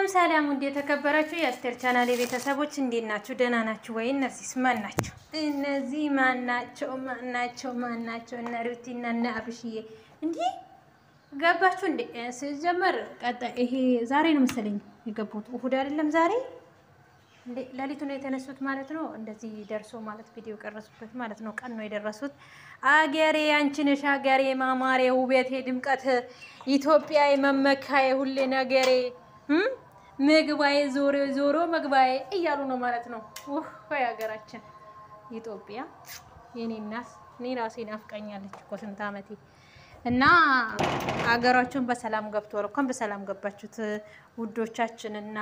ሰላም እንዴ ተከበራችሁ የአስቴር ቻናል ቤተሰቦች እንዴት ናችሁ? ደህና ናችሁ ወይ? እነዚህስ ማን ናቸው? እነዚህ ማን ናቸው? እነ ሩቲና እና አብሽዬ እንዴ ገባችሁ እንዴ? ሲጀመር ቀጣይ ይሄ ዛሬ ነው መሰለኝ የገቡት። እሁድ አይደለም ዛሬ እንዴ? ሌሊቱ ነው የተነሱት ማለት ነው። እንደዚህ ደርሶ ማለት ቪዲዮ ቀረጹበት ማለት ነው። ቀን ነው የደረሱት። አገሬ አንቺ ነሽ አገሬ ማማሬ ውበቴ ድምቀት ኢትዮጵያ የመመካዬ ሁሌ ነገሬ ምግባዬ ዞሮ መግባዬ እያሉ ነው ማለት ነው። ወይ ሀገራችን ኢትዮጵያ የኔ እናት እኔ ራሴ ናፍቀኛለች እኮ ስንት ዓመቴ እና ሀገራችን በሰላም ገብቷል። እንኳን በሰላም ገባችሁት ውዶቻችን እና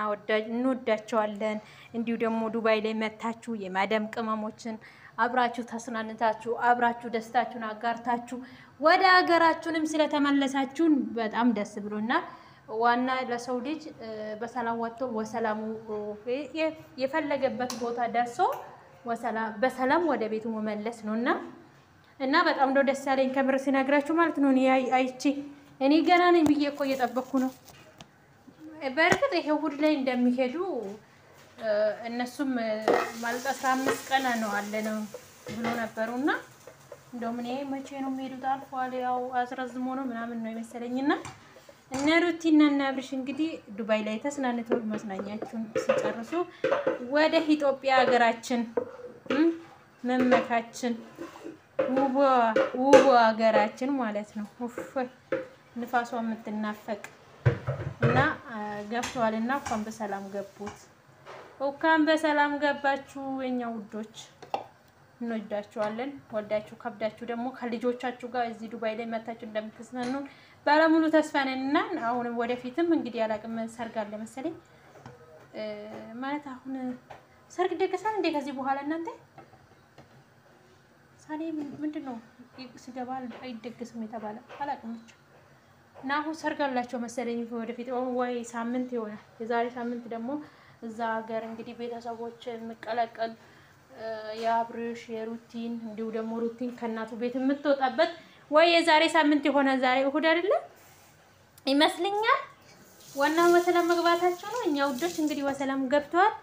እንወዳቸዋለን። እንዲሁ ደግሞ ዱባይ ላይ መታችሁ የማዳም ቅመሞችን አብራችሁ ተስናንታችሁ አብራችሁ ደስታችሁን አጋርታችሁ ወደ ሀገራችሁንም ስለተመለሳችሁን በጣም ደስ ብሎናል። ዋና ለሰው ልጅ በሰላም ወጥቶ ወሰላሙ የፈለገበት ቦታ ደርሶ በሰላም ወደ ቤቱ መመለስ ነውና እና በጣም ነው ደስ ያለኝ ከምር ሲነግራችሁ ማለት ነው። እኔ ገና ነኝ ብዬ እኮ እየጠበቅኩ ነው። በእርግጥ ይሄ እሑድ ላይ እንደሚሄዱ እነሱም ማለት 15 ቀን ነው አለ ነው ብሎ ነበሩና እንደውም እኔ መቼ ነው የሚሄዱት አልፏል ያው አስረዝሞ ነው ምናምን ነው የመሰለኝና እነ ሩቲና እና አብርሽ እንግዲህ ዱባይ ላይ ተስናንተው መዝናኛቸውን ሲጨርሱ ወደ ኢትዮጵያ ሀገራችን መመካችን ውብ ሀገራችን ማለት ነው። ንፋሷ የምትናፈቅ እና ገብተዋልና እንኳን በሰላም ገቡት። እንኳን በሰላም ገባችሁ የኛ ውዶች፣ እንወዳችኋለን። ወልዳችሁ ከብዳችሁ ደግሞ ከልጆቻችሁ ጋር እዚህ ዱባይ ላይ መታችሁ እንደምትዝናኑ ባለሙሉ ተስፋ ነንና አሁንም ወደፊትም እንግዲህ ያላቅም ሰርግ አለ መሰለኝ ማለት አሁን ሰርግ ደገሳል እንዴ? ከዚህ በኋላ እናንተ ሳኔ ምንድነው ሲገባ አይደገስም የተባለ አላቅም ብቻ እና አሁን ሰርግ አላቸው መሰለኝ ወደፊት ወይ ሳምንት ይሆናል። የዛሬ ሳምንት ደግሞ እዛ ሀገር እንግዲህ ቤተሰቦች እንቀላቀል የአብርሽ የሩቲን እንዲሁ ደግሞ ሩቲን ከእናቱ ቤት የምትወጣበት ወይ የዛሬ ሳምንት ይሆናል። ዛሬ እሑድ አይደለም ይመስለኛል። ዋናው በሰላም መግባታቸው ነው። እኛ ውዶች እንግዲህ በሰላም ገብተዋል።